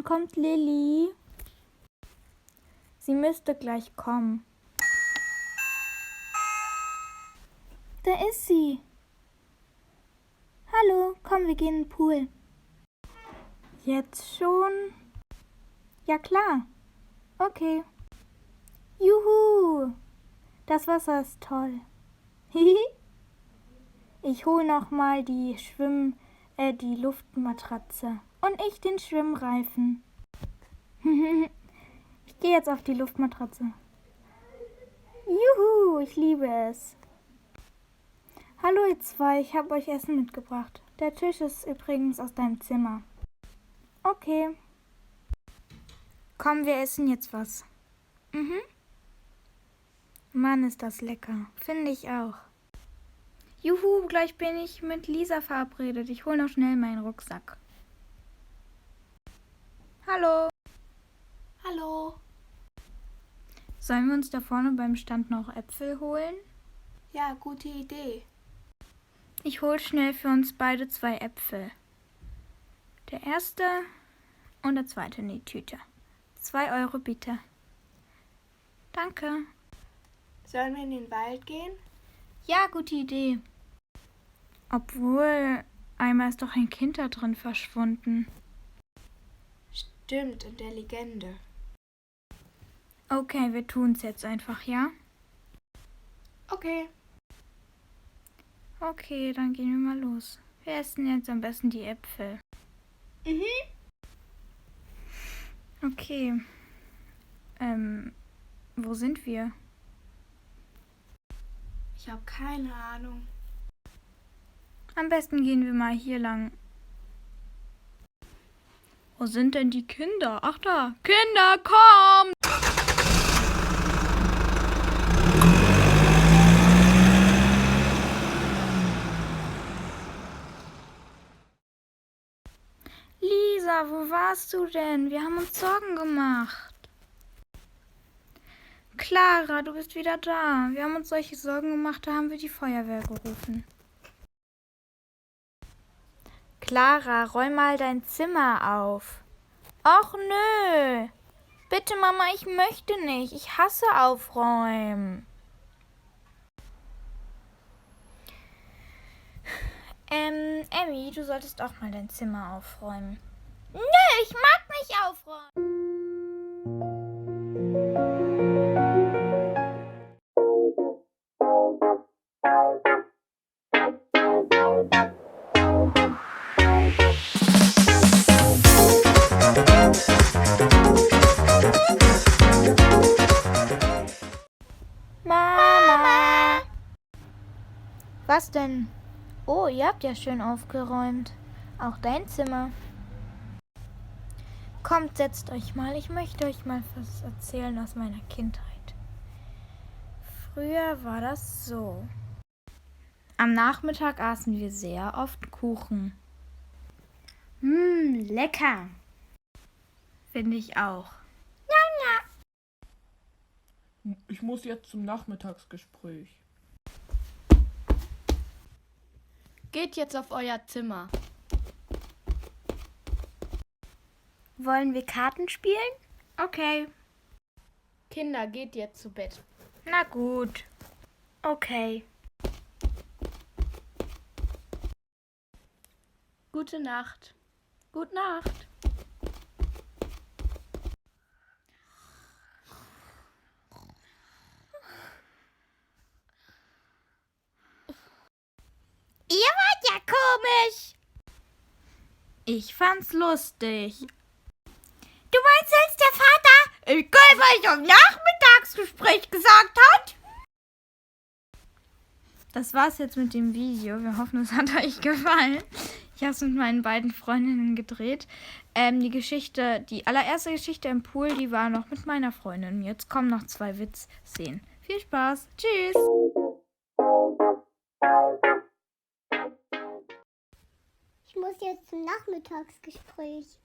kommt Lilly? Sie müsste gleich kommen. Da ist sie. Hallo, komm, wir gehen in den Pool. Jetzt schon? Ja klar. Okay. Juhu! Das Wasser ist toll. Ich hole noch mal die Luftmatratze und ich den Schwimmreifen. Ich gehe jetzt auf die Luftmatratze. Juhu, ich liebe es. Hallo ihr zwei, ich habe euch Essen mitgebracht. Der Tisch ist übrigens aus deinem Zimmer. Okay. Komm, wir essen jetzt was. Mann, ist das lecker. Finde ich auch. Juhu, gleich bin ich mit Lisa verabredet. Ich hole noch schnell meinen Rucksack. Hallo. Hallo. Sollen wir uns da vorne beim Stand noch Äpfel holen? Ja, gute Idee. Ich hole schnell für uns beide 2 Äpfel. Der erste und der zweite in die Tüte. 2 Euro bitte. Danke. Sollen wir in den Wald gehen? Ja, gute Idee. Obwohl, einmal ist doch ein Kind da drin verschwunden. Stimmt, in der Legende. Okay, wir tun's jetzt einfach, ja? Okay. Okay, dann gehen wir mal los. Wir essen jetzt am besten die Äpfel. Okay. Wo sind wir? Ich habe keine Ahnung. Am besten gehen wir mal hier lang. Wo sind denn die Kinder? Ach da. Kinder, kommt! Lisa, wo warst du denn? Wir haben uns Sorgen gemacht. Clara, du bist wieder da. Wir haben uns solche Sorgen gemacht, da haben wir die Feuerwehr gerufen. Clara, räum mal dein Zimmer auf. Och nö. Bitte Mama, ich möchte nicht. Ich hasse aufräumen. Emmy, du solltest auch mal dein Zimmer aufräumen. Nö, ich mag nicht aufräumen. Mama! Was denn? Oh, ihr habt ja schön aufgeräumt. Auch dein Zimmer. Kommt, setzt euch mal. Ich möchte euch mal was erzählen aus meiner Kindheit. Früher war das so. Am Nachmittag aßen wir sehr oft Kuchen. Lecker. Finde ich auch. Ich muss jetzt zum Nachmittagsgespräch. Geht jetzt auf euer Zimmer. Wollen wir Karten spielen? Okay. Kinder, geht jetzt zu Bett. Na gut. Okay. Gute Nacht. Gute Nacht. Ihr wart ja komisch. Ich fand's lustig. Du meinst jetzt der Vater? Ich kann, was ich am Nachmittagsgespräch gesagt hat? Das war's jetzt mit dem Video. Wir hoffen, es hat euch gefallen. Ich habe es mit meinen beiden Freundinnen gedreht. Die allererste Geschichte im Pool, die war noch mit meiner Freundin. Jetzt kommen noch 2 Witzszenen. Viel Spaß. Tschüss. Ich muss jetzt zum Nachmittagsgespräch.